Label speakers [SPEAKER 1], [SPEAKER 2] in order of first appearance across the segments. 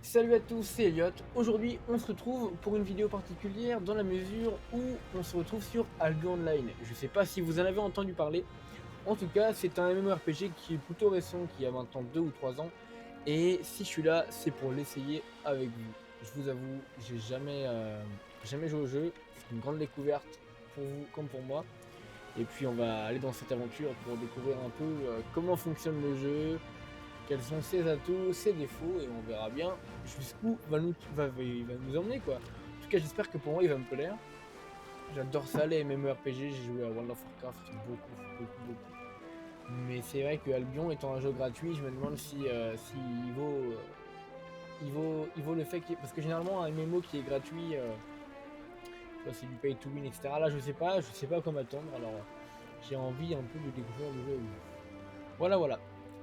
[SPEAKER 1] Salut à tous, c'est Elliot. Aujourd'hui, on se retrouve pour une vidéo particulière dans la mesure où on se retrouve sur Albion Online. Je sais pas si vous en avez entendu parler. En tout cas, c'est un MMORPG qui est plutôt récent, qui a maintenant 2 ou 3 ans. Et si je suis là, c'est pour l'essayer avec vous. Je vous avoue, j'ai jamais joué au jeu. C'est une grande découverte pour vous comme pour moi. Et puis on va aller dans cette aventure pour découvrir un peu comment fonctionne le jeu, quels sont ses atouts, ses défauts, et on verra bien jusqu'où il va nous emmener quoi. En tout cas, j'espère que pour moi il va me plaire. J'adore ça, les MMORPG, j'ai joué à World of Warcraft beaucoup. Mais c'est vrai que Albion étant un jeu gratuit, je me demande si il vaut le fait qu'il... Parce que généralement un MMO qui est gratuit, soit c'est du pay to win, etc. Là je sais pas comment attendre, alors j'ai envie un peu de découvrir le jeu avec vous. Voilà.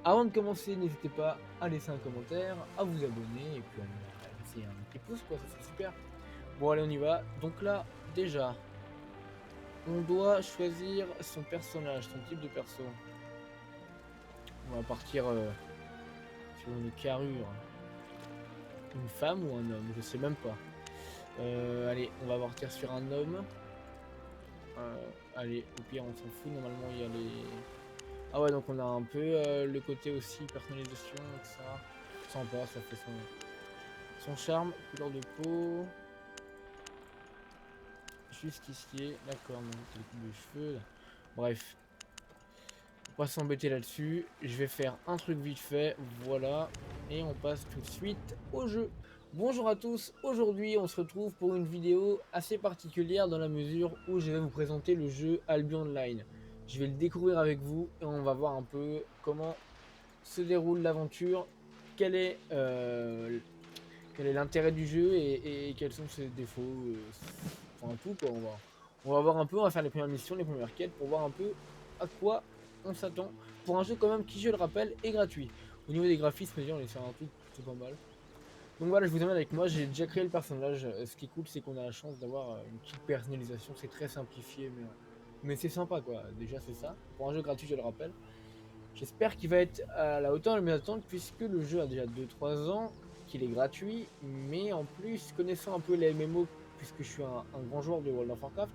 [SPEAKER 1] Avant de commencer, n'hésitez pas à laisser un commentaire, à vous abonner et puis à laisser un petit pouce quoi, ça serait super. Bon allez on y va. Donc là, déjà, on doit choisir son personnage, son type de perso. On va partir sur une carrure. Une femme ou un homme, je sais même pas. Allez, on va partir sur un homme. Allez, au pire on s'en fout, normalement il y a les... Ah ouais, donc on a un peu le côté aussi personnalisation, etc. Sympa, ça fait son charme, couleur de peau, justicier, d'accord, non, c'est le coupe de cheveux. Bref, on va pas s'embêter là-dessus. Je vais faire un truc vite fait, voilà, et on passe tout de suite au jeu. Bonjour à tous, aujourd'hui on se retrouve pour une vidéo assez particulière dans la mesure où je vais vous présenter le jeu Albion Online. Je vais le découvrir avec vous et on va voir un peu comment se déroule l'aventure, quel est quel est l'intérêt du jeu et quels sont ses défauts, enfin tout quoi. On va voir un peu, on va faire les premières missions, les premières quêtes pour voir un peu à quoi on s'attend pour un jeu quand même qui, je le rappelle, est gratuit. Au niveau des graphismes, on est sur un truc plutôt pas mal. Donc voilà, je vous emmène avec moi, j'ai déjà créé le personnage. Ce qui est cool, c'est qu'on a la chance d'avoir une petite personnalisation, c'est très simplifié, mais c'est sympa quoi. Déjà, c'est ça. Pour un jeu gratuit, je le rappelle. J'espère qu'il va être à la hauteur de mes attentes puisque le jeu a déjà 2 3 ans, qu'il est gratuit, mais en plus, connaissant un peu les MMO, puisque je suis un grand joueur de World of Warcraft,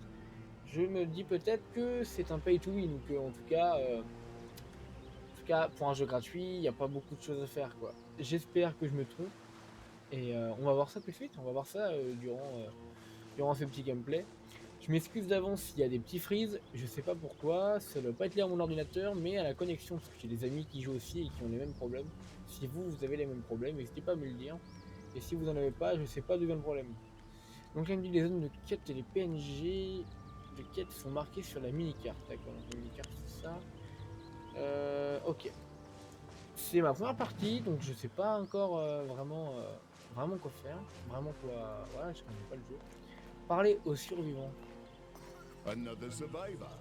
[SPEAKER 1] je me dis peut-être que c'est un pay to win, ou que en tout cas pour un jeu gratuit, il n'y a pas beaucoup de choses à faire quoi. J'espère que je me trompe, et on va voir ça tout de suite, on va voir ça durant ce petit gameplay. Je m'excuse d'avance s'il y a des petits freezes, je sais pas pourquoi, ça doit pas être lié à mon ordinateur, mais à la connexion, parce que j'ai des amis qui jouent aussi et qui ont les mêmes problèmes. Si vous avez les mêmes problèmes, n'hésitez pas à me le dire. Et si vous en avez pas, je sais pas d'où vient le problème. Donc là, il me dit les zones de quête et les PNG de quête sont marquées sur la mini-carte. D'accord, donc la mini-carte c'est ça. Ok. C'est ma première partie, donc je sais pas encore vraiment quoi faire. Vraiment quoi... Voilà, je connais pas le jeu. Parler aux survivants.
[SPEAKER 2] Another survivor.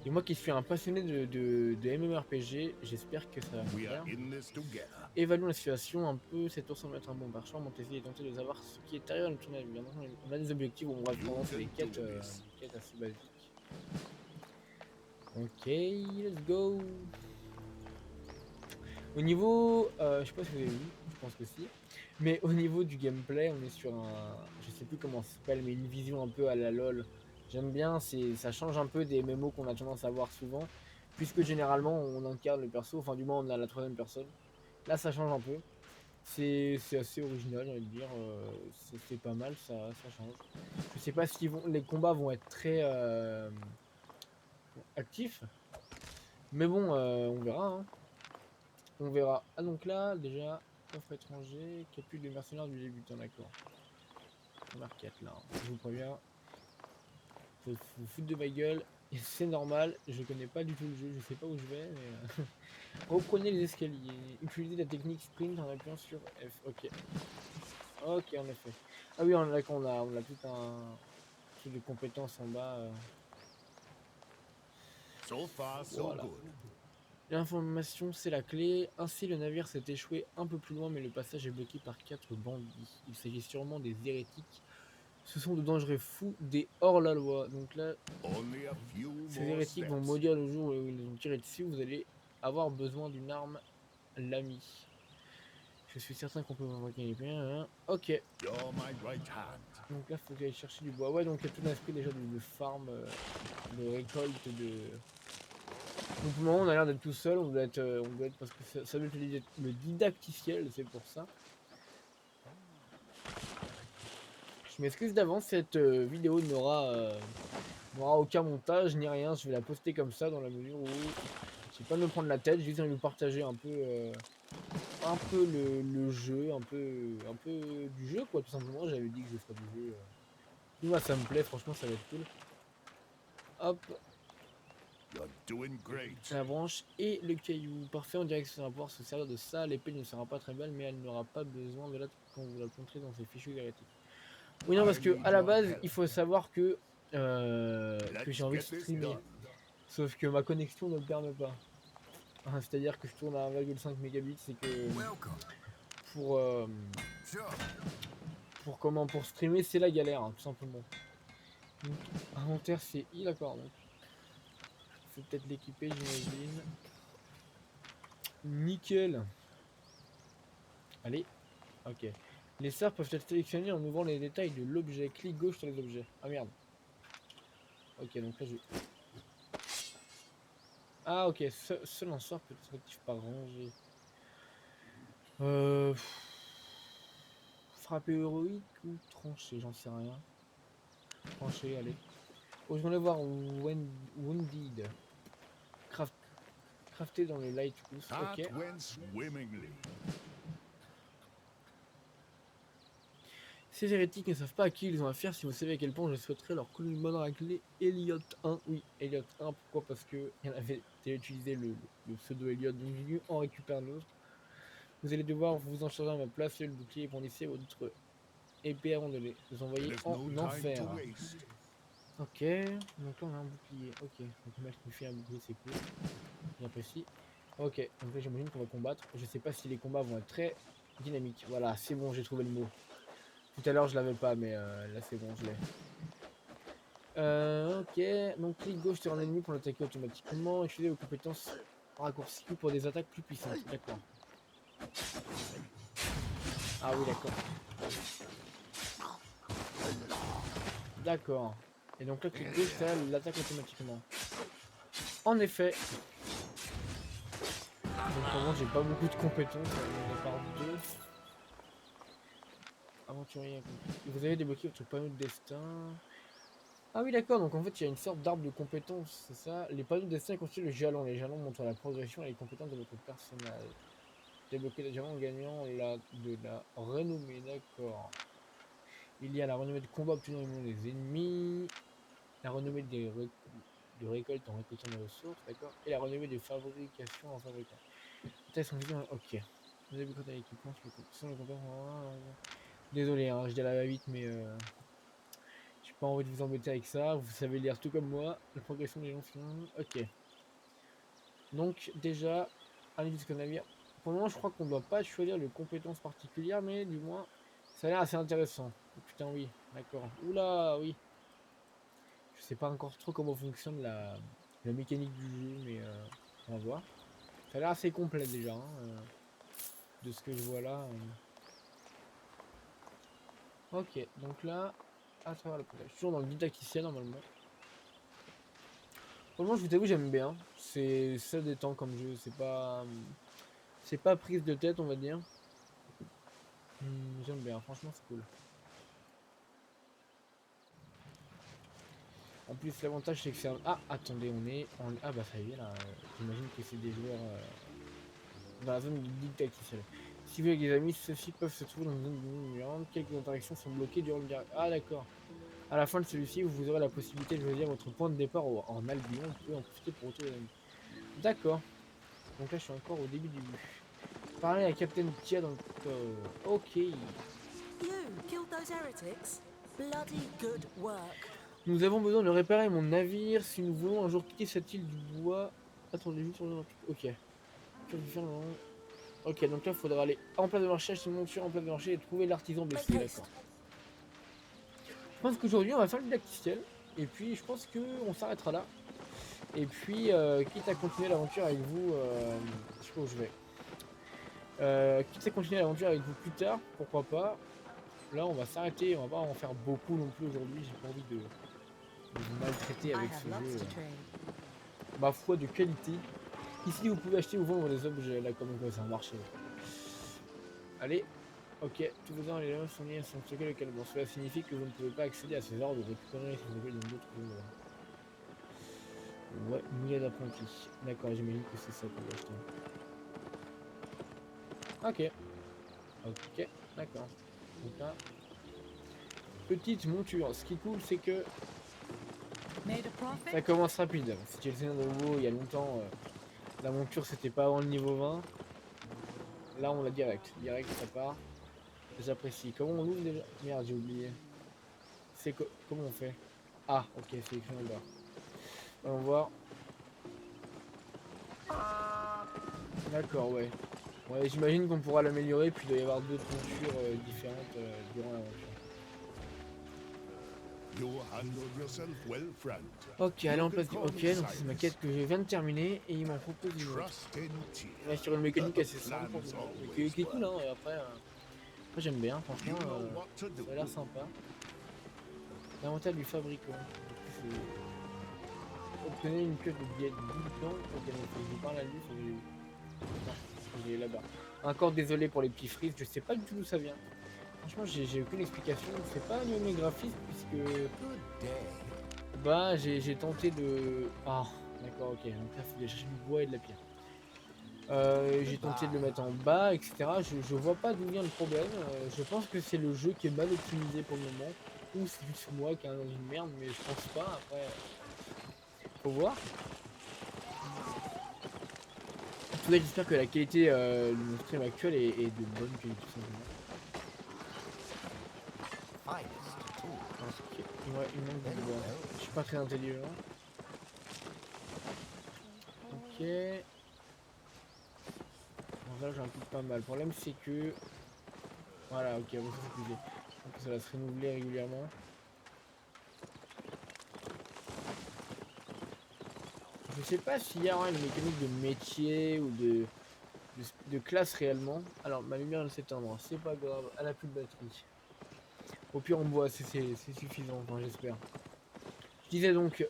[SPEAKER 1] Et moi qui suis un passionné de MMORPG, j'espère que ça va me
[SPEAKER 2] We are
[SPEAKER 1] plaire.
[SPEAKER 2] in this together.
[SPEAKER 1] Évaluons la situation un peu, cet ours semble être un bon marchand, Montaisie est tenté de savoir ce qui est derrière le tunnel. Bien entendu, on a des objectifs, bon bref,
[SPEAKER 2] You
[SPEAKER 1] vraiment c'est
[SPEAKER 2] can do this.
[SPEAKER 1] des quêtes assez basiques. Ok, let's go. Au niveau, je sais pas si vous avez vu, je pense que si, mais au niveau du gameplay, on est sur un, je sais plus comment ça s'appelle, mais une vision un peu à la LoL. J'aime bien, ça change un peu des MMO qu'on a tendance à voir souvent, puisque généralement on incarne le perso, enfin du moins on a la troisième personne. Là ça change un peu, c'est assez original, j'ai envie de dire, c'est pas mal, ça change. Je sais pas si les combats vont être très actifs, mais bon, on verra, hein. On verra. Ah donc là, déjà, coffre étranger, capule de mercenaires du débutant, d'accord. Première quête là, hein. Je vous préviens, faut vous foutre de ma gueule. Et c'est normal, je connais pas du tout le jeu, je sais pas où je vais, mais... Reprenez les escaliers, utilisez la technique sprint en appuyant sur F, ok. Ok, en effet. Ah oui, on a tout un truc de compétences en bas,
[SPEAKER 2] So far, so
[SPEAKER 1] voilà.
[SPEAKER 2] good.
[SPEAKER 1] L'information, c'est la clé. Ainsi, le navire s'est échoué un peu plus loin, mais le passage est bloqué par 4 bandits. Il s'agit sûrement des hérétiques. Ce sont de dangereux fous, des hors-la-loi. Donc là,
[SPEAKER 2] Only a few
[SPEAKER 1] ces
[SPEAKER 2] more
[SPEAKER 1] hérétiques vont
[SPEAKER 2] steps.
[SPEAKER 1] maudire le jour où ils nous ont tiré dessus. Vous allez avoir besoin d'une arme, l'ami. Je suis certain qu'on peut fabriquer les biens. Hein. Ok.
[SPEAKER 2] You're my right hand.
[SPEAKER 1] Donc là, faut que j'aille chercher du bois. Ouais, donc il y a tout un esprit déjà de farm, de récolte, de... Donc pour le moment, on a l'air d'être tout seul. On doit être parce que ça doit être le didacticiel, c'est pour ça. Je m'excuse d'avance, cette vidéo n'aura aucun montage ni rien. Je vais la poster comme ça dans la mesure où je vais pas me prendre la tête. J'ai juste envie de vous partager un peu le jeu, un peu du jeu quoi, tout simplement. J'avais dit que je ferais du jeu. Moi ça me plaît, franchement ça va être cool. Hop,
[SPEAKER 2] You're doing great.
[SPEAKER 1] la branche et le caillou. Parfait, on dirait que ça va pouvoir se servir de ça. L'épée ne sera pas très belle, mais elle n'aura pas besoin de l'être quand vous la compterez dans ses fichiers hérétiques. Oui, non, parce que à la base, il faut savoir que j'ai envie de streamer. Sauf que ma connexion ne le permet pas. C'est-à-dire que je tourne à 1,5 mégabits, c'est que pour pour streamer, c'est la galère, hein, tout simplement. Donc, inventaire, c'est I, d'accord. Donc, faut peut-être l'équiper, j'imagine. Nickel. Allez, ok. Les sorts peuvent être sélectionnés en ouvrant les détails de l'objet. Clic gauche sur les objets. Ah merde. Ok, donc là je... Ah ok, seul un sort peut être actif par rangée. Frapper héroïque ou trancher, j'en sais rien. Trancher, allez. Oh, je vais aller voir Wounded. Crafté dans le light boost,
[SPEAKER 2] That
[SPEAKER 1] ok.
[SPEAKER 2] went swimmingly.
[SPEAKER 1] Ces hérétiques ne savent pas à qui ils ont affaire. Si vous savez à quel point je souhaiterais leur coller une bonne raclée. Elliot 1, oui, Elliot 1, pourquoi? Parce que il y en avait utilisé le pseudo Elliot, donc j'ai dû en récupérer un autre. Vous allez devoir vous en charger à ma place, le bouclier, pour laisser votre épée avant de les envoyer
[SPEAKER 2] There's
[SPEAKER 1] en
[SPEAKER 2] no time
[SPEAKER 1] enfer.
[SPEAKER 2] to waste.
[SPEAKER 1] Ok, donc là on a un bouclier, ok, donc le mec nous fait un bouclier, c'est cool, j'apprécie. Ok, donc là j'imagine qu'on va combattre, je sais pas si les combats vont être très dynamiques, voilà, c'est bon, j'ai trouvé le mot. Tout à l'heure je l'avais pas, mais là c'est bon, je l'ai. Ok, donc clic gauche sur un ennemi pour l'attaquer automatiquement, utilisez vos compétences raccourcies pour des attaques plus puissantes, d'accord. Ah oui, d'accord. D'accord. Et donc là, clic gauche, ça l'attaque automatiquement. En effet. Donc pour moi, j'ai pas beaucoup de compétences, à part deux. Aventurier. Vous avez débloqué votre panneau de destin. Ah oui, d'accord. Donc en fait, il y a une sorte d'arbre de compétences, c'est ça. Les panneaux de destin constituent les jalons. Les jalons montrent la progression et les compétences de votre personnage. Débloquer les jalons en gagnant de la renommée, d'accord. Il y a la renommée de combat obtenue au nom des ennemis. La renommée de récolte en récoltant des ressources, d'accord. Et la renommée de fabrication en fabriquant. Test en vision, ok. Vous avez quand l'équipement sur le compteur. Désolé, hein, je dis à la va-vite, mais j'ai pas envie de vous embêter avec ça. Vous savez lire tout comme moi. La progression des gens finants, ok. Donc déjà, allez jusqu'au navire. Pour le moment, je crois qu'on ne doit pas choisir de compétences particulières, mais du moins, ça a l'air assez intéressant. Oh, putain, oui, d'accord. Oula, oui. Je sais pas encore trop comment fonctionne la mécanique du jeu, mais on va voir. Ça a l'air assez complet déjà, hein, de ce que je vois là. Ok, donc là, à travers le passage. Toujours dans le didacticiel normalement. Vraiment, je vous avoue, j'aime bien. C'est ça détend comme jeu. C'est pas prise de tête, on va dire. J'aime bien. Franchement, c'est cool. En plus, l'avantage c'est que c'est un... Ah, attendez, on est en... Ah bah ça y est là. J'imagine que c'est des joueurs dans la zone de didacticiel. Si vous avez des amis, ceux-ci peuvent se trouver dans une zone ignorante. Quelques interactions sont bloquées durant le direct. Ah d'accord. À la fin de celui-ci, vous aurez la possibilité de choisir votre point de départ en Albion. Vous pouvez en profiter pour retrouver les amis. D'accord. Donc là, je suis encore au début du but. Parler à Captain Tia dans le... Ok.
[SPEAKER 3] You killed those heretics? Bloody good work.
[SPEAKER 1] Nous avons besoin de réparer mon navire si nous voulons un jour quitter cette île du bois. Attendez, juste sur le... Ok. Ok, donc là, il faudra aller en place de marché, acheter une monture en place de marché et trouver l'artisan blessé. D'accord. Je pense qu'aujourd'hui, on va faire le didacticiel. Et puis, je pense qu'on s'arrêtera là. Et puis, quitte à continuer l'aventure avec vous, je sais pas où je vais. Quitte à continuer l'aventure avec vous plus tard, pourquoi pas. Là, on va s'arrêter, on va pas en faire beaucoup non plus aujourd'hui. J'ai pas envie de vous maltraiter
[SPEAKER 3] I
[SPEAKER 1] avec
[SPEAKER 3] have
[SPEAKER 1] ce
[SPEAKER 3] lots
[SPEAKER 1] jeu,
[SPEAKER 3] to trade.
[SPEAKER 1] ma foi, de qualité. Ici, vous pouvez acheter ou vendre des objets, là, comme quoi c'est un marché. Allez, ok, tous vos ordres et les liens sont liés à son stocké local. Bon, cela signifie que vous ne pouvez pas accéder à ces ordres ou récupérer ces objets dans d'autres endroits. Ouais, milliers d'apprentis. D'accord, j'imagine que c'est ça qu'on doit acheter. Ok, ok, d'accord. Donc là, petite monture. Ce qui est cool, c'est que
[SPEAKER 3] Made a
[SPEAKER 1] ça
[SPEAKER 3] profit?
[SPEAKER 1] commence rapide. Si tu le sais de nouveau, il y a longtemps, la monture c'était pas avant le niveau 20. Là, on l'a direct. Direct, ça part. J'apprécie. Comment on l'ouvre déjà? Merde, j'ai oublié. Comment on fait? Ah, ok, c'est écrit en bas. On va voir. D'accord, ouais. Ouais, j'imagine qu'on pourra l'améliorer, puis il doit y avoir d'autres montures différentes durant l'aventure.
[SPEAKER 2] You handle yourself well, friend.
[SPEAKER 1] Ok, allez,
[SPEAKER 2] You
[SPEAKER 1] on
[SPEAKER 2] can
[SPEAKER 1] passe du.
[SPEAKER 2] call
[SPEAKER 1] Ok,
[SPEAKER 2] me
[SPEAKER 1] donc c'est ma quête
[SPEAKER 2] Silas.
[SPEAKER 1] que je viens de terminer, et il m'en propose une autre.
[SPEAKER 2] Trust in Tyr.
[SPEAKER 1] On est sur une mécanique assez simple pour
[SPEAKER 2] Plans
[SPEAKER 1] le moment, mais
[SPEAKER 2] always
[SPEAKER 1] qui est cool,
[SPEAKER 2] work.
[SPEAKER 1] hein. Et après, moi j'aime bien, franchement,
[SPEAKER 2] You know what to do.
[SPEAKER 1] ça a l'air sympa. L'inventaire du fabricant. Du coup, obtenez une queue de billet de bouton. Ok, donc faut que je parle à lui, faut que non, il est là-bas. Encore désolé pour les petits frises, je sais pas du tout d'où ça vient. Franchement, j'ai aucune explication. C'est pas lié au mes graphismes, puisque
[SPEAKER 2] Good day.
[SPEAKER 1] bah j'ai tenté de. Ah, d'accord, ok. Donc là, faut aller chercher du bois et de la pierre. J'ai tenté de le mettre en bas, etc. Je vois pas d'où vient le problème. Je pense que c'est le jeu qui est mal optimisé pour le moment. Ou c'est juste moi qui est dans une merde, mais je pense pas. Après, faut voir. En tout cas, j'espère que la qualité de mon stream actuel est de bonne qualité, tout simplement.
[SPEAKER 4] Finest too.
[SPEAKER 1] Ok, il me manque du
[SPEAKER 4] Very
[SPEAKER 1] bois.
[SPEAKER 4] well.
[SPEAKER 1] Je suis pas très intelligent. Ok. Bon, là, j'en coupe pas mal. Le problème, c'est que. Voilà, ok, bon, ça c'est plus. Donc ça va se renouveler régulièrement. Je sais pas s'il y aura une mécanique de métier ou de classe réellement. Alors, ma lumière elle s'éteindra, c'est pas grave, elle a plus de batterie. Au pire, on boit, c'est suffisant, enfin, j'espère. Je disais donc,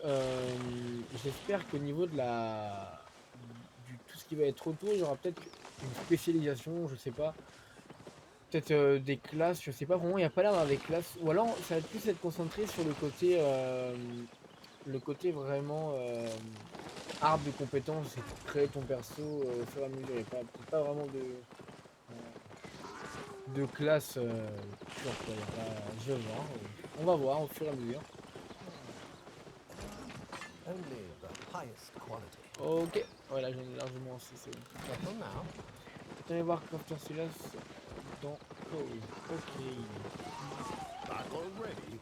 [SPEAKER 1] j'espère qu'au niveau de tout ce qui va être autour, il y aura peut-être une spécialisation, je sais pas. Peut-être des classes, je sais pas vraiment, il n'y a pas l'air d'avoir des classes. Ou alors, ça va plus être concentré sur le côté vraiment arbre de compétences, c'est pour créer ton perso au fur et à mesure. Il n'y a pas vraiment de classe pure, quoi. Je vais voir. On va voir au fur et à mesure.
[SPEAKER 4] Only the highest quality.
[SPEAKER 1] Ok, voilà, j'en ai largement assez, c'est bon.
[SPEAKER 4] Careful now.
[SPEAKER 1] Allez voir Crafter Silas dans Cause. Ok.
[SPEAKER 2] Back already?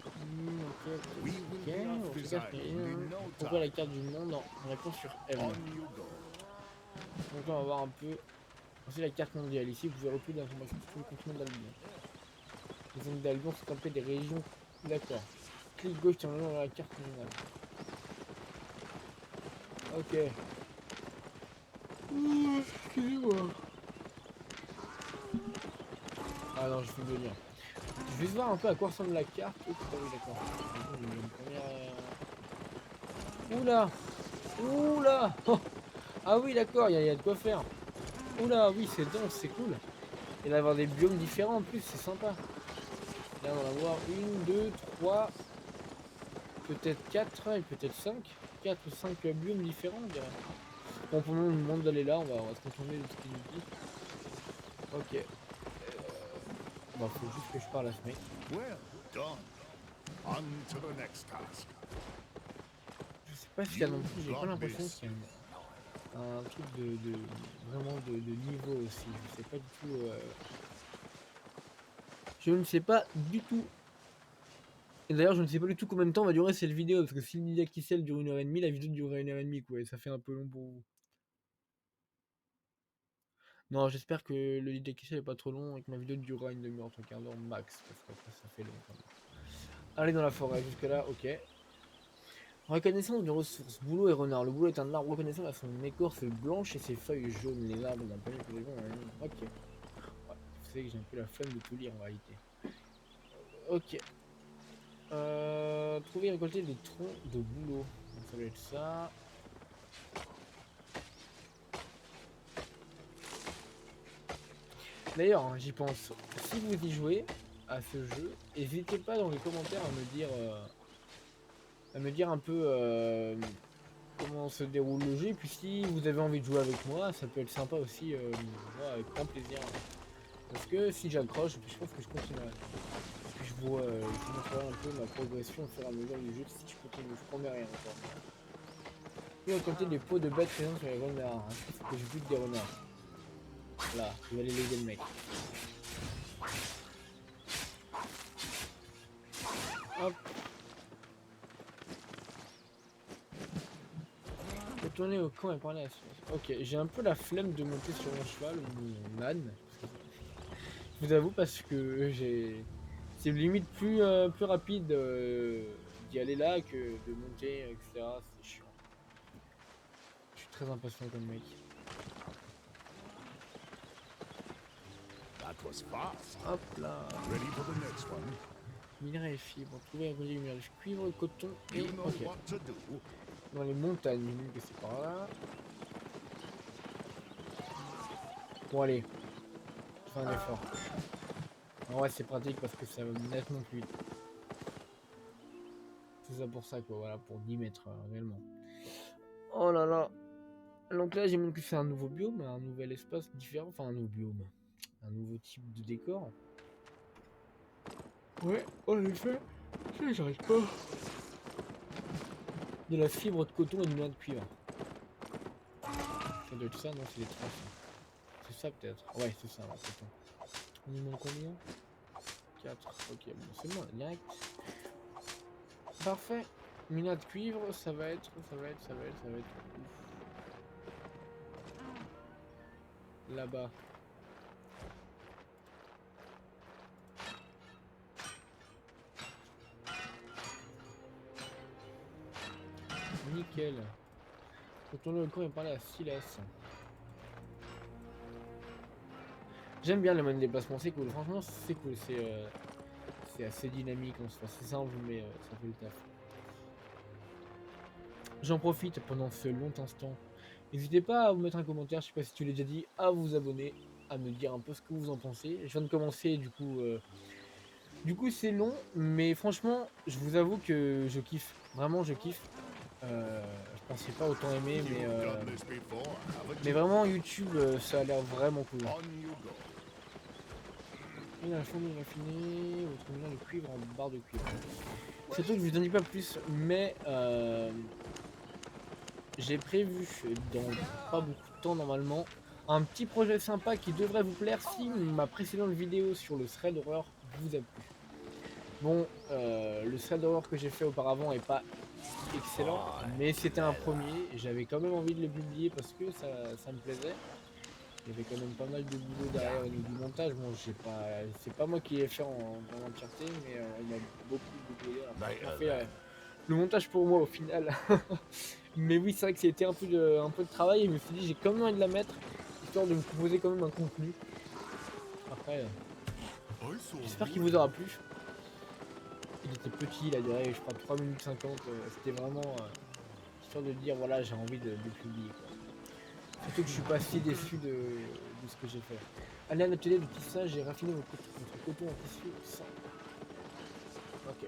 [SPEAKER 1] Ok,
[SPEAKER 2] We
[SPEAKER 1] ok,
[SPEAKER 2] will
[SPEAKER 1] ok.
[SPEAKER 2] be off
[SPEAKER 1] En tout
[SPEAKER 2] this
[SPEAKER 1] cas,
[SPEAKER 2] island in no
[SPEAKER 1] pourquoi la
[SPEAKER 2] time.
[SPEAKER 1] carte du monde en réponse sur M.
[SPEAKER 2] On you go.
[SPEAKER 1] Donc là, on va voir un peu. C'est la carte mondiale. Ici, vous pouvez retrouver des informations sur le continent d'Albion. Les zones d'Albion sont appelées des régions. D'accord. Clic gauche en allant vers la carte régionale. Ok. Excusez-moi. Ah non, je vais venir. Je vais juste voir un peu à quoi ressemble la carte. Oh, ah oui, d'accord. Il y a une première. Oula. Oula. Oh. Ah oui, d'accord, il y a de quoi faire. Oula, oui, c'est dense, c'est cool. Et d'avoir des biomes différents en plus, c'est sympa. Là, on va avoir une, deux, trois, peut-être 4 et peut-être 5. 4 ou 5 biomes différents, on dirait. Bon, pour le moment, on nous demande d'aller là, on va se contenter de ce qu'il nous dit. Ok. Bah, faut juste que je parle à ce mec.
[SPEAKER 2] Well done. On to the next task.
[SPEAKER 1] Je sais pas s'il y a non plus, j'ai pas l'impression qu'il y a un truc vraiment de niveau aussi. Je sais pas du tout. Je ne sais pas du tout. Et d'ailleurs, je ne sais pas du tout combien de temps va durer cette vidéo, parce que si le Kissel dure 1h30, la vidéo durerait 1h30, quoi, et ça fait un peu long pour vous. Non, j'espère que le Lydia Kissel est pas trop long et que ma vidéo durera une demi-heure, 3 quarts d'heure max, parce qu'après ça fait long quand même. Aller dans la forêt, jusque là, ok. Reconnaissance de ressources. Bouleau et renard. Le bouleau est un arbre reconnaissant à son écorce blanche et ses feuilles jaunes. Les arbres d'un palais que les gens. Ok. Ouais, vous savez que j'ai un peu la flemme de tout lire en réalité. Ok. Trouver et récolter des troncs de bouleau. Donc ça va être ça. D'ailleurs, hein, j'y pense. Si vous y jouez à ce jeu, n'hésitez pas dans les commentaires à me dire un peu comment se déroule le jeu. Et puis si vous avez envie de jouer avec moi, ça peut être sympa aussi. Moi, avec grand plaisir. Parce que si j'accroche, je pense que je continuerai. Puis je vous montrerai un peu ma progression au fur et à mesure du jeu si je continue. Je promets rien encore. Puis récolter des pots de bêtes présents sur les renards. Hein. Il faut que je bute des renards. Là, je vais aller l'aider le mec. Hop. Retourner au camp et parler à la source. Ok, j'ai un peu la flemme de monter sur mon cheval ou mon âne. Je vous avoue parce que c'est limite plus rapide d'y aller là que de monter, etc. C'est chiant. Je suis très impatient comme mec.
[SPEAKER 2] That was fast.
[SPEAKER 1] Hop là.
[SPEAKER 2] Ready for the next one?
[SPEAKER 1] Minerai et fibres. Trouver un collier de minerai de cuivre, coton et...
[SPEAKER 2] You know
[SPEAKER 1] Ok.
[SPEAKER 2] what to do.
[SPEAKER 1] Dans les montagnes, j'imagine que c'est par là. Bon allez. Fais un effort. En vrai c'est pratique parce que ça va nettement plus vite. C'est ça pour ça quoi, voilà, pour 10 mètres réellement. Oh là là. Donc là j'ai même que c'est un nouveau biome, un nouvel espace différent, enfin un nouveau biome. Un nouveau type de décor. Ouais, en effet. J'arrive pas. De la fibre de coton et du lin de cuivre. Ça doit être ça, non c'est des traces. C'est ça peut-être. Ouais c'est ça, ouais, coton. On y manque combien? 4. Ok, bon c'est bon, direct. Parfait. Mina de cuivre, ça va être ouf. Là-bas. Nickel. Retourner au camp et parler à Silas. J'aime bien le mode déplacement, c'est cool. Franchement, c'est cool. C'est assez dynamique en soi. C'est simple, mais ça fait le taf. J'en profite pendant ce long instant. N'hésitez pas à vous mettre un commentaire, je sais pas si tu l'as déjà dit, à vous abonner, à me dire un peu ce que vous en pensez. Je viens de commencer, du coup c'est long, mais franchement, je vous avoue que je kiffe. Vraiment, je kiffe. Je pensais pas autant aimer,
[SPEAKER 2] You've done this before, haven't
[SPEAKER 1] mais
[SPEAKER 2] you?
[SPEAKER 1] vraiment YouTube, ça a l'air vraiment cool.
[SPEAKER 2] On you go.
[SPEAKER 1] Il y a un fond raffiné, autre moyen de cuivre en barre de cuivre. C'est tout, je vous en dis pas plus, mais j'ai prévu dans pas beaucoup de temps normalement un petit projet sympa qui devrait vous plaire si ma précédente vidéo sur le thread horror vous a plu. Bon, le thread horror que j'ai fait auparavant est pas excellent, mais c'était un premier et j'avais quand même envie de le publier parce que ça me plaisait. Il y avait quand même pas mal de boulot derrière au niveau du montage. Bon, c'est pas moi qui l'ai fait en entièreté, mais il y a beaucoup de le montage pour moi au final. Mais oui, c'est vrai que c'était un peu de travail et je me suis dit j'ai quand même envie de la mettre histoire de vous proposer quand même un contenu. Après, j'espère qu'il vous aura plu. Il était petit, il a duré je crois 3 minutes 50. C'était vraiment histoire de dire voilà, j'ai envie de publier quoi. Surtout que je suis pas si déçu de ce que j'ai fait. Allez à l'atelier de tissage et raffiner votre coton en tissu sans. Ok.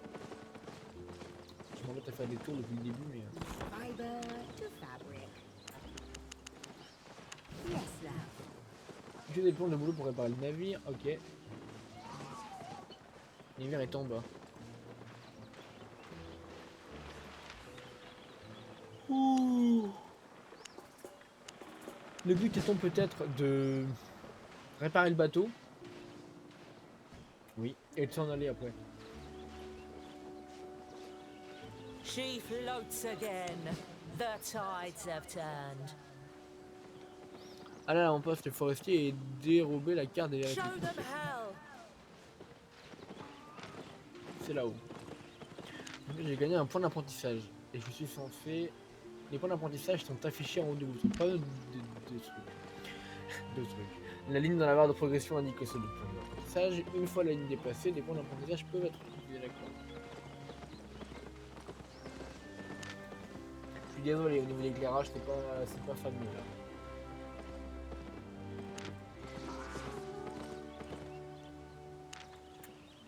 [SPEAKER 1] Je m'embête à faire des tours depuis le début, mais.
[SPEAKER 5] Fiber to fabric. Yes, love.
[SPEAKER 1] J'ai des plans de boulot pour réparer le navire. Ok. Le navire est en bas. Ouh. Le but étant peut-être de réparer le bateau. Oui. Et de s'en aller après.
[SPEAKER 3] She floats again. The tides have turned.
[SPEAKER 1] Aller à l'avant-poste forestier et dérober la carte des
[SPEAKER 3] Show
[SPEAKER 1] vérités.
[SPEAKER 3] them hell.
[SPEAKER 1] C'est là-haut. J'ai gagné un point d'apprentissage. et je suis censé... Les points d'apprentissage sont affichés en haut de votre pas de trucs. Deux trucs. La ligne dans la barre de progression indique que c'est le point d'apprentissage. Une fois la ligne dépassée, les points d'apprentissage peuvent être utilisés. D'accord. Je suis désolé, au niveau de l'éclairage, c'est pas fameux là.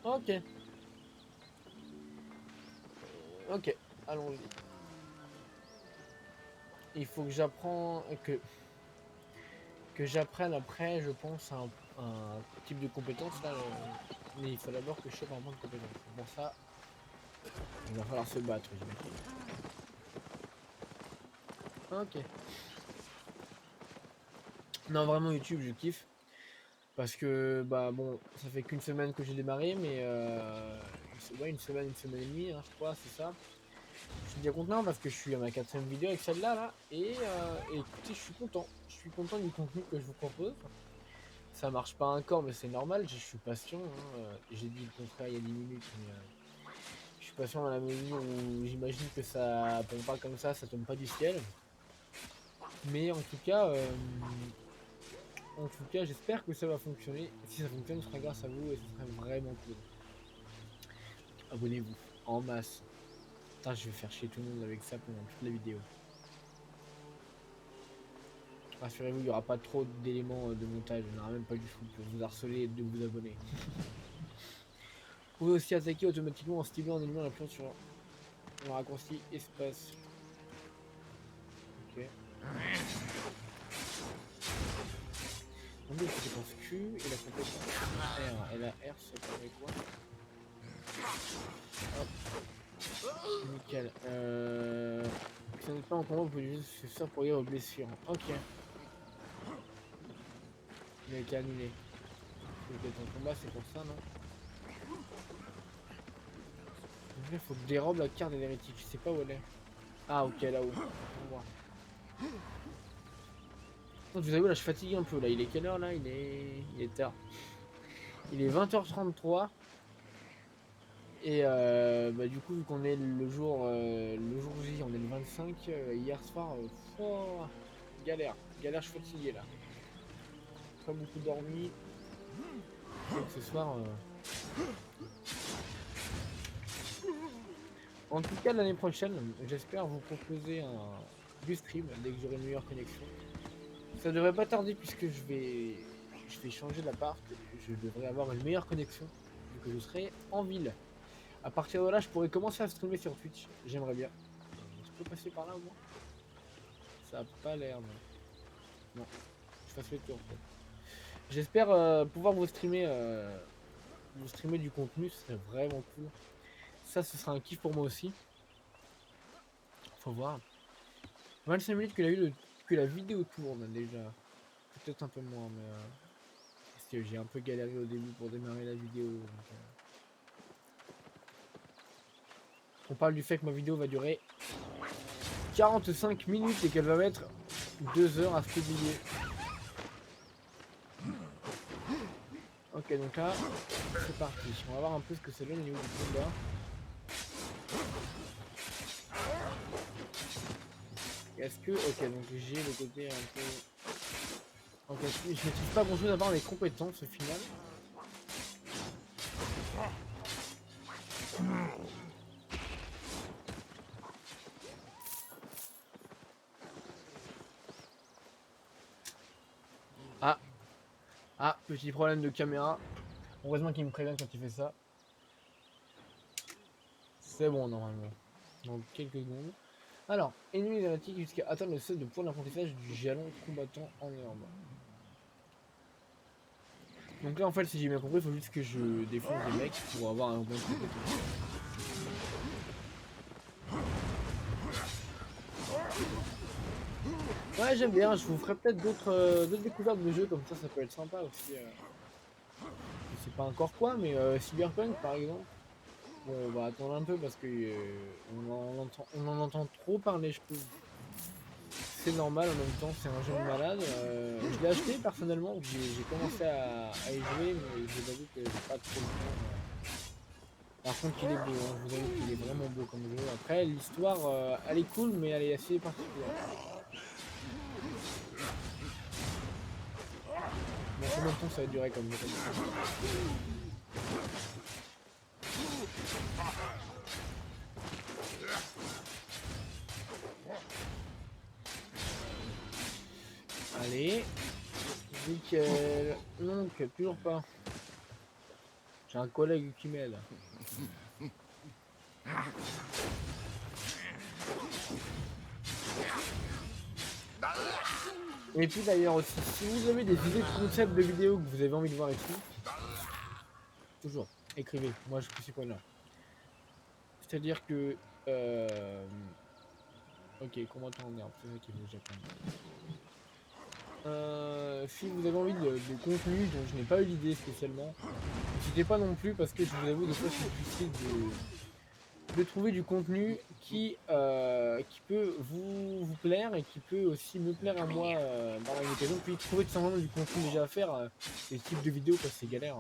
[SPEAKER 1] Ok. Ok, allons-y. Il faut que j'apprenne après, je pense, un type de compétence là. Mais il faut d'abord que je chope un point de compétence. Pour ça, il va falloir se battre, j'imagine. Ok. Non, vraiment YouTube, je kiffe. Parce que, bah bon, ça fait qu'une semaine que j'ai démarré, mais ouais, une semaine et demie, hein, je crois, c'est ça. Je suis bien content parce que je suis à ma 4ème vidéo avec celle-là, là, et écoutez, je suis content. Je suis content du contenu que je vous propose. Ça marche pas encore, mais c'est normal, je suis patient. Hein, j'ai dit le contraire il y a 10 minutes, mais je suis patient dans la mesure où j'imagine que ça tombe pas comme ça tombe pas du ciel. Mais en tout cas, j'espère que ça va fonctionner. Si ça fonctionne, ce sera grâce à vous et ce serait vraiment cool. Abonnez-vous en masse. Putain, je vais faire chier tout le monde avec ça pendant toute la vidéo. Rassurez-vous, il n'y aura pas trop d'éléments de montage. Il n'y en aura même pas du tout pour vous harceler et de vous abonner. Vous pouvez aussi attaquer automatiquement en stylant en éliminant la plante sur le raccourci espace. Ok. On dit la compétence Q et la compétence R. Et la R, c'est avec quoi? Hop. Nickel. Si on n'est pas en combat, vous pouvez juste faire pour y aux blessures. Ok. Il a été annulé. Il était en combat, c'est pour ça, non? Il faut que je dérobe la carte des hérétiques. Je sais pas où elle est. Ah, ok, là-haut. On voit. Je vous avoue, là, je suis fatigué un peu. Là, il est quelle heure là? Il est tard. Il est 20h33. Et bah, du coup, vu qu'on est le jour J, on est le 25. Hier soir, oh, galère. Je suis fatigué là. Pas beaucoup dormi. Donc ce soir. En tout cas, l'année prochaine, j'espère vous proposer du stream dès que j'aurai une meilleure connexion. Ça devrait pas tarder puisque je vais changer d'appart. Je devrais avoir une meilleure connexion vu que je serai en ville. À partir de là, je pourrais commencer à streamer sur Twitch. J'aimerais bien. Je peux passer par là au moins? Ça a pas l'air, non. Non. Je fasse le tour en fait. J'espère pouvoir vous streamer du contenu, ce serait vraiment cool. Ça, ce sera un kiff pour moi aussi. Faut voir. 25 minutes que la vidéo tourne déjà. Peut-être un peu moins, mais parce que j'ai un peu galéré au début pour démarrer la vidéo. Donc, on parle du fait que ma vidéo va durer 45 minutes et qu'elle va mettre 2 heures à se publier. Ok, donc là, c'est parti. On va voir un peu ce que ça donne au niveau du combat. Est-ce que... Ok, donc j'ai le côté un peu... Ok, je ne maîtrise pas grand chose à part les compétences au final. Ah, petit problème de caméra. Heureusement qu'il me prévient quand il fait ça. C'est bon normalement. Dans quelques secondes. Alors, ennemi hérétique jusqu'à atteindre le seuil de point d'apprentissage du jalon combattant en herbe. Donc là en fait si j'ai bien compris, il faut juste que je défonce des mecs pour avoir un bon compétence. Ouais, j'aime bien, je vous ferai peut-être d'autres découvertes de jeux comme ça peut être sympa aussi. Je sais pas encore quoi, mais Cyberpunk par exemple. Bon, on va attendre un peu parce que on en entend trop parler, je trouve. C'est normal en même temps, c'est un jeu de malade. Je l'ai acheté personnellement, j'ai commencé à y jouer, mais je vous avoue que j'ai pas trop le temps. Par contre, il est beau, hein, je vous avoue qu'il est vraiment beau comme jeu. Après, l'histoire, elle est cool, mais elle est assez particulière. Bon, combien de temps ça va durer comme jeu? Allez. Nickel. Donc, toujours pas. J'ai un collègue qui m'aide. Et puis d'ailleurs aussi, si vous avez des idées de concepts de vidéos que vous avez envie de voir ici, toujours, écrivez. Moi, je suis pas là. C'est-à-dire que... Ok, comment t'en merde, c'est ça qu'il faut que j'apprenne. Si vous avez envie de contenu dont je n'ai pas eu l'idée spécialement, n'hésitez pas non plus parce que je vous avoue des fois c'est difficile de trouver du contenu qui peut vous plaire et qui peut aussi me plaire à moi dans la occasion. Puis trouver tout simplement du contenu déjà à faire, des types de vidéos parce que c'est galère.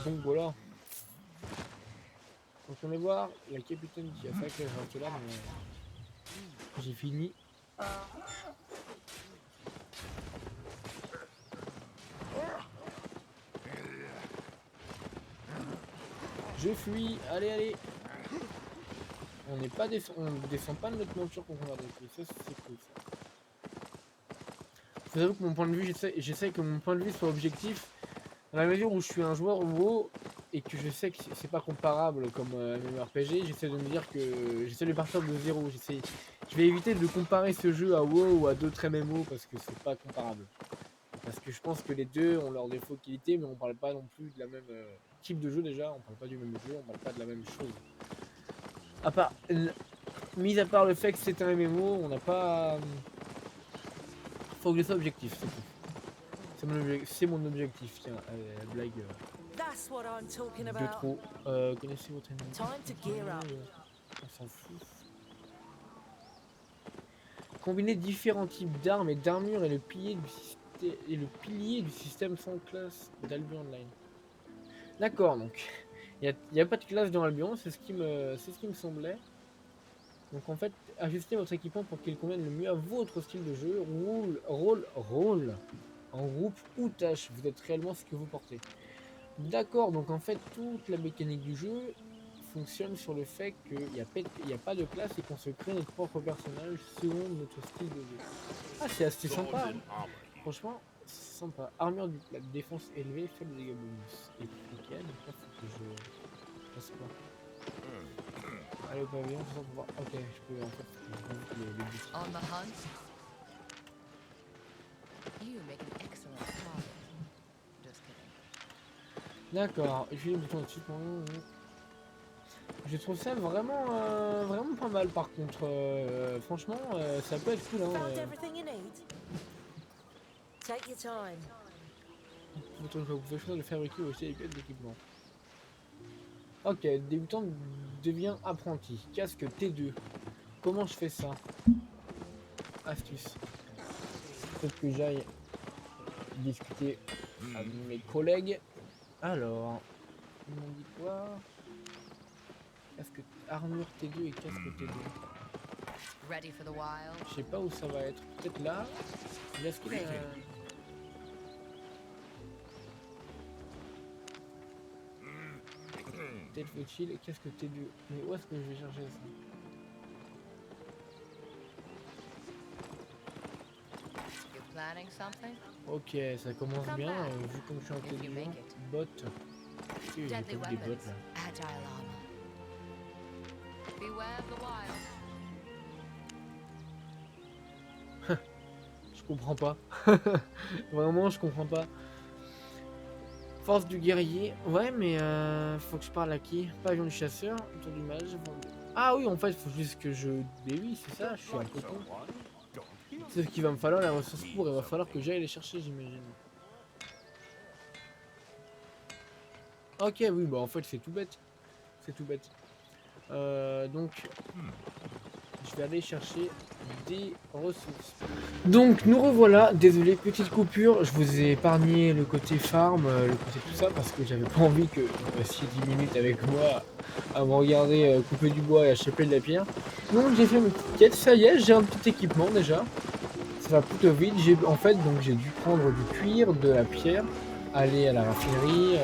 [SPEAKER 1] Donc voilà. Donc on va voir la capitaine qui a fait que je reste là, mais j'ai fini. Je fuis, allez, allez. On n'est pas on descend pas de notre monture pour qu'on va dessus. Ça c'est cool ça. Faut savoir que mon point de vue, j'essaie que mon point de vue soit objectif dans la mesure où je suis un joueur WoW et que je sais que c'est pas comparable comme MMORPG. J'essaie de me dire que j'essaie de partir de zéro. Je vais éviter de comparer ce jeu à WoW ou à d'autres MMO parce que c'est pas comparable. Parce que je pense que les deux ont leurs défauts qualité, mais on parle pas non plus de la même type de jeu déjà. On parle pas du même jeu, on parle pas de la même chose. À part, mis à part le fait que c'est un MMO, on n'a pas. Faut que je sois objectif, c'est tout. C'est mon objectif, tiens, blague.
[SPEAKER 3] That's what I'm talking
[SPEAKER 1] De
[SPEAKER 3] about.
[SPEAKER 1] trop. Connaissez votre ennemi.
[SPEAKER 3] Time to gear up.
[SPEAKER 1] On s'en fout. Combiner différents types d'armes et d'armure et le pilier du système sans classe d'Albion Online. D'accord, donc il n'y a pas de classe dans Albion, c'est ce qui me semblait. Donc en fait, ajustez votre équipement pour qu'il convienne le mieux à votre style de jeu, rôle en groupe ou tâche. Vous êtes réellement ce que vous portez. D'accord, donc en fait toute la mécanique du jeu fonctionne sur le fait qu'il n'y a pas de classe et qu'on se crée notre propre personnage selon notre style de jeu. Ah, c'est assez sympa, hein.
[SPEAKER 2] Golden armory.
[SPEAKER 1] Franchement, c'est sympa. Armure du plat, défense élevée, faible dégâts bonus. Et ok, donc là faut que je fasse quoi? Allez au pavillon, sans pouvoir. Ok, je peux en fait les boutiques.
[SPEAKER 6] On the hunt? You make an excellent target. Just kidding.
[SPEAKER 1] D'accord, j'ai le bouton dessus pour nous. Je trouve ça vraiment, vraiment pas mal par contre. Franchement, ça peut être cool. Hein,
[SPEAKER 3] Found everything you need? Take your time.
[SPEAKER 1] Vous pouvez choisir de fabriquer aussi des pièces d'équipement. Ok, débutant devient apprenti. Casque T2. Comment je fais ça? Astuce. Peut-être que j'aille discuter avec mes collègues. Alors, ils m'ont dit quoi? Casque armure T2 et casque T2.
[SPEAKER 6] Ready for the wild?
[SPEAKER 1] Je sais pas où ça va être. Peut-être là. Est-ce qu'il a... Peut-être faut-il et qu'est-ce que T2? Mais où est-ce que je vais chercher ça?
[SPEAKER 6] You planning something?
[SPEAKER 1] Ok, ça commence bien, vu comme je suis en T2. Bot. J'ai pas
[SPEAKER 6] Deadly
[SPEAKER 1] vu des bots
[SPEAKER 6] weapons,
[SPEAKER 1] là.
[SPEAKER 6] agile armor. Beware of the wild.
[SPEAKER 1] Je comprends pas. Vraiment, je comprends pas. Force du guerrier. Ouais, mais faut que je parle à qui? Pavillon du chasseur, tour du mage. Ah oui, en fait, il faut juste que je... Mais oui, c'est ça, je suis un peu con. C'est ce qu'il va me falloir, la ressource pour. Il va falloir que j'aille les chercher, j'imagine. Ok, oui, bah en fait, c'est tout bête. C'est tout bête. Donc, je vais aller chercher des ressources. Donc nous revoilà, désolé, petite coupure, je vous ai épargné le côté farm, le côté tout ça, parce que j'avais pas envie que vous passiez 10 minutes avec moi à me regarder couper du bois et à choper de la pierre. Donc j'ai fait mes petites quêtes, ça y est, j'ai un petit équipement déjà. Ça va plutôt vite, j'ai dû prendre du cuir, de la pierre, aller à la raffinerie,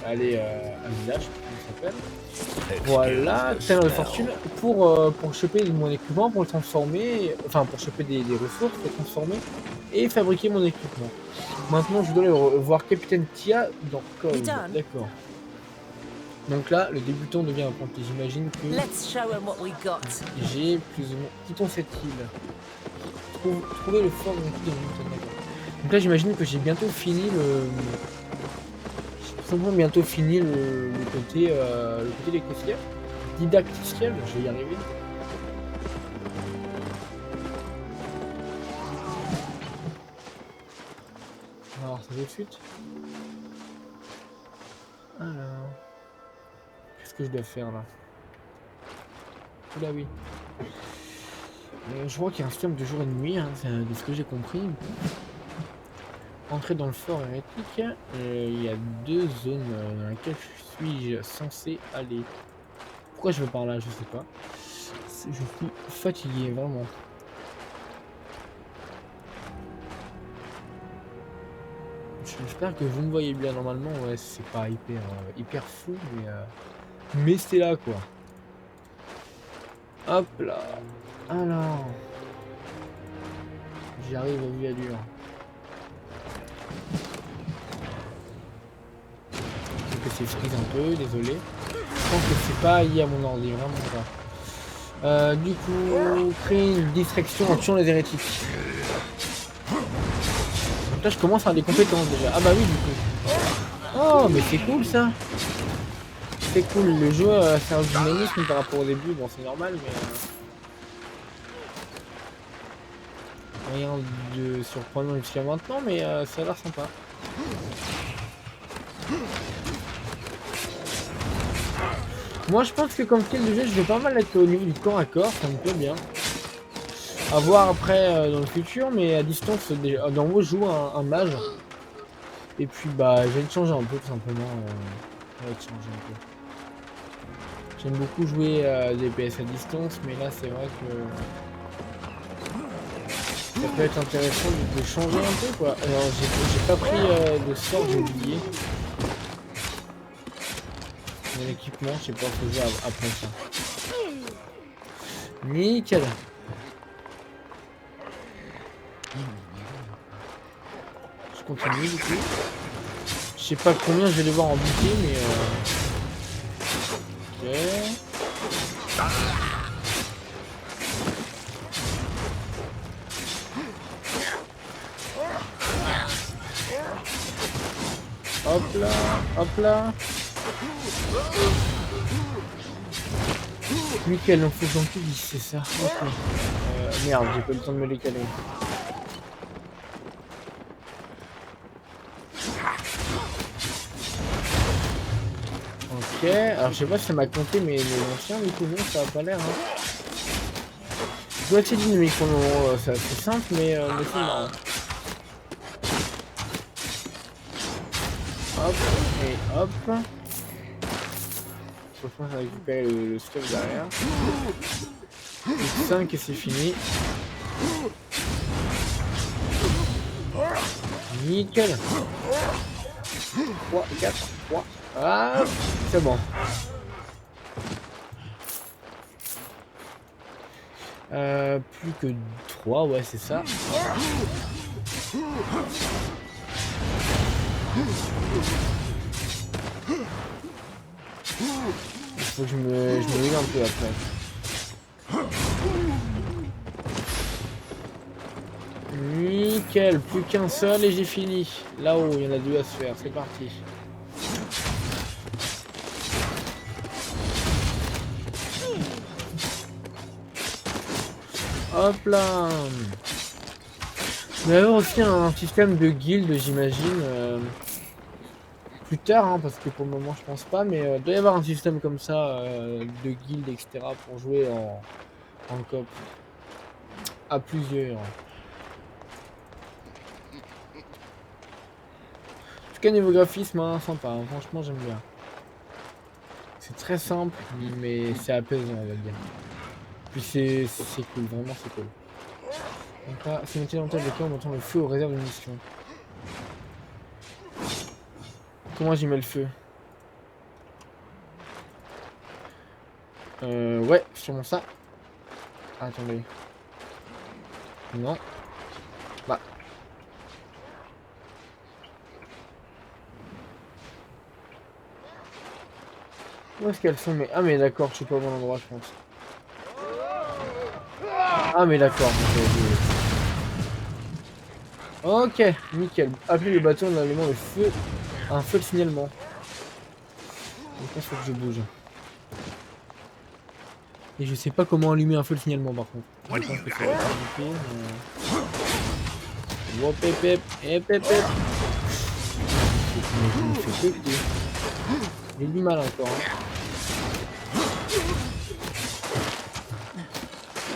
[SPEAKER 1] aller à un village, comment ça s'appelle. Voilà, terre de fortune pour choper mon équipement, pour le transformer, enfin pour choper des ressources, le transformer et fabriquer mon équipement. Maintenant je dois aller voir Capitaine Tia dans Code.
[SPEAKER 3] done?
[SPEAKER 1] D'accord. Donc là, le débutant devient apprenti. J'imagine que
[SPEAKER 3] Let's show 'em what we got.
[SPEAKER 1] j'ai plus ou moins... Quittons cette île. Trouver le fort de Newton, d'accord. Donc là j'imagine que j'ai bientôt fini bientôt fini le côté l'écossière. Didacticiel, je vais y arriver. On va voir ça tout de suite. Alors... Qu'est-ce que je dois faire là? Oula oui. Je vois qu'il y a un système de jour et de nuit, hein, de ce que j'ai compris. Entrer dans le fort hérétique, il y a 2 zones dans lesquelles suis-je censé aller. Pourquoi je vais par là, je sais pas. Je suis fatigué, vraiment. J'espère que vous me voyez bien. Normalement, ouais, c'est pas hyper fou, mais c'est là quoi. Hop là. Alors, j'y arrive à vue allure. C'est frise un peu, désolé. Je pense que c'est pas lié à mon ordi, vraiment pas. Du coup, créer une distraction en tuant les hérétiques. Donc là, je commence à avoir des compétences déjà. Ah bah oui, du coup. Oh, mais c'est cool ça. C'est cool. Le jeu c'est un dynamisme par rapport au début. Bon, c'est normal, mais rien de surprenant jusqu'à maintenant, mais ça a l'air sympa. Moi je pense que comme style de jeu je vais pas mal être au niveau du corps à corps, ça me plaît bien. À voir après dans le futur, mais à distance déjà. Dans haut je joue un mage. Et puis bah je vais le changer un peu tout simplement. Je vais le changer un peu. J'aime beaucoup jouer des PS à distance, mais là c'est vrai que ça peut être intéressant de changer un peu quoi. Alors j'ai pas pris de sort, j'ai oublié. Mon équipement, je sais pas, faut jouer après ça. Nickel. Je continue du coup. Je sais pas combien je vais devoir en buter, mais ok. Hop là, hop là. Nickel, donc faut que j'en tue 10, c'est ça. Ok. Merde, j'ai pas eu le temps de me décaler. Ok, alors je sais pas si ça m'a compté mes anciens, du coup non, ça a pas l'air. Hein. Je dois essayer dynamique pour le moment, c'est assez simple, mais c'est marrant. Hop, et hop. Je pense à récupérer le stuff derrière. 5 et c'est fini. Nickel. 3, 4, 3. Ah, c'est bon. Plus que 3, ouais, c'est ça. Il faut que je me règle un peu après. Nickel, plus qu'un seul et j'ai fini. Là-haut, il y en a 2 à se faire, c'est parti. Hop là. Il va y avoir aussi un système de guilde, j'imagine. Plus tard, hein, parce que pour le moment je pense pas, mais il doit y avoir un système comme ça de guilde, etc. pour jouer en coop. à plusieurs. En tout cas, niveau graphisme, hein, sympa, hein, franchement, j'aime bien. C'est très simple, mais c'est apaisant, on va dire. Puis c'est cool, vraiment c'est cool. Donc là, c'est une davantage de cas, on entend le feu aux réserves de munitions. Comment j'y mets le feu? Ouais, sûrement ça. Attendez. Non. Bah. Où est-ce qu'elles sont? Mais ah mais d'accord, je suis pas au bon endroit, je pense. Ah mais d'accord. Ok, nickel. Appelez le bâton de l'allument de feu. Un feu de signalement. Donc là, faut que je bouge. Et je sais pas comment allumer un feu de signalement par contre. Je pense que ça va être compliqué, mais... Hop, hop, hop, hop, hop, hop. Je me fais péter. J'ai du mal encore. Hein.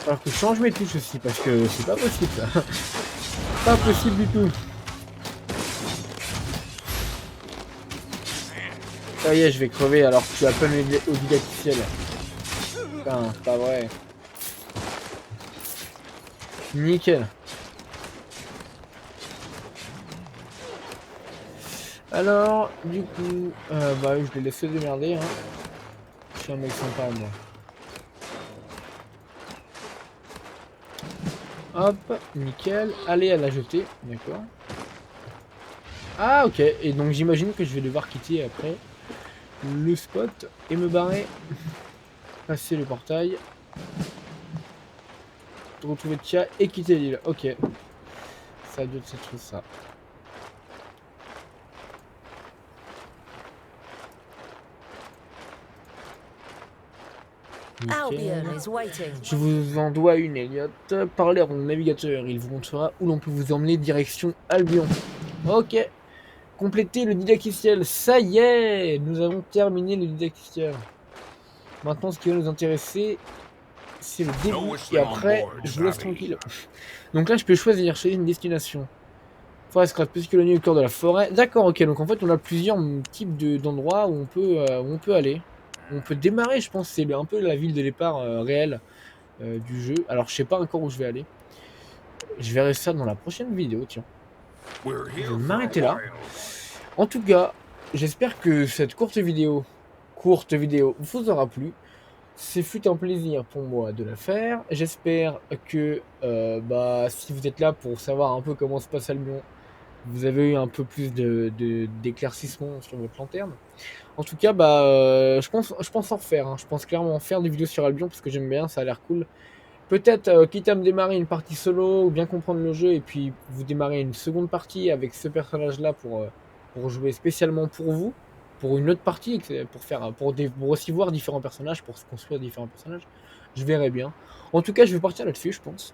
[SPEAKER 1] Alors que je change mes touches aussi parce que c'est pas possible ça. Pas possible du tout. Ça y est, je vais crever alors que tu as pas mis au didacticiel. Putain, c'est pas vrai. Nickel. Alors, du coup, bah je vais laisser démerder. Hein. Je suis un mec sympa moi. Hop, nickel. Allez à la jeter, d'accord. Ah ok, et donc j'imagine que je vais devoir quitter après le spot et me barrer. Passer le portail. Retrouver Tia et quitter l'île. Ok. Ça doit être ça.
[SPEAKER 3] Albion is waiting.
[SPEAKER 1] Je vous en dois une, Elliot. Parlez à mon navigateur, il vous montrera où l'on peut vous emmener direction Albion. Ok. Complétez le didacticiel. Ça y est, nous avons terminé le didacticiel. Maintenant, ce qui va nous intéresser, c'est le début. Et après, je vous laisse tranquille. Donc là, je peux choisir une destination. Forest Craft, petite colonie au cœur de la forêt. D'accord, ok. Donc en fait, on a plusieurs types d'endroits où on peut aller. On peut démarrer, je pense, c'est un peu la ville de départ réelle du jeu. Alors, je sais pas encore où je vais aller. Je verrai ça dans la prochaine vidéo, tiens. Je vais m'arrêter là. En tout cas, j'espère que cette courte vidéo vous aura plu. Ce fut un plaisir pour moi de la faire. J'espère que bah, si vous êtes là pour savoir un peu comment se passe Albion, vous avez eu un peu plus d'éclaircissement sur votre lanterne. En tout cas, bah, je pense en refaire. Hein. Je pense clairement en faire des vidéos sur Albion parce que j'aime bien, ça a l'air cool. Peut-être quitte à me démarrer une partie solo ou bien comprendre le jeu et puis vous démarrer une seconde partie avec ce personnage-là pour jouer spécialement pour vous, pour une autre partie, pour aussi voir différents personnages, pour se construire différents personnages. Je verrai bien. En tout cas, je vais partir là-dessus, je pense.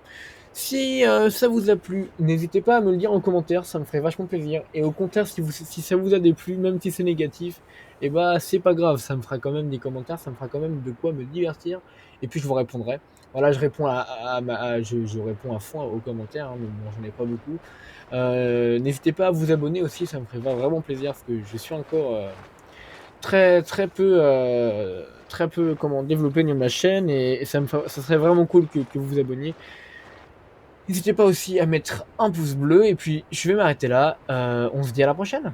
[SPEAKER 1] Si ça vous a plu, n'hésitez pas à me le dire en commentaire, ça me ferait vachement plaisir. Et au contraire, si ça vous a déplu, même si c'est négatif, et bah c'est pas grave, ça me fera quand même des commentaires, ça me fera quand même de quoi me divertir. Et puis je vous répondrai. Voilà, je réponds je réponds à fond aux commentaires, hein, mais bon, j'en ai pas beaucoup. N'hésitez pas à vous abonner aussi, ça me ferait vraiment plaisir parce que je suis encore très peu comment développé dans ma chaîne et ça serait vraiment cool que vous vous abonniez. N'hésitez pas aussi à mettre un pouce bleu et puis je vais m'arrêter là. On se dit à la prochaine.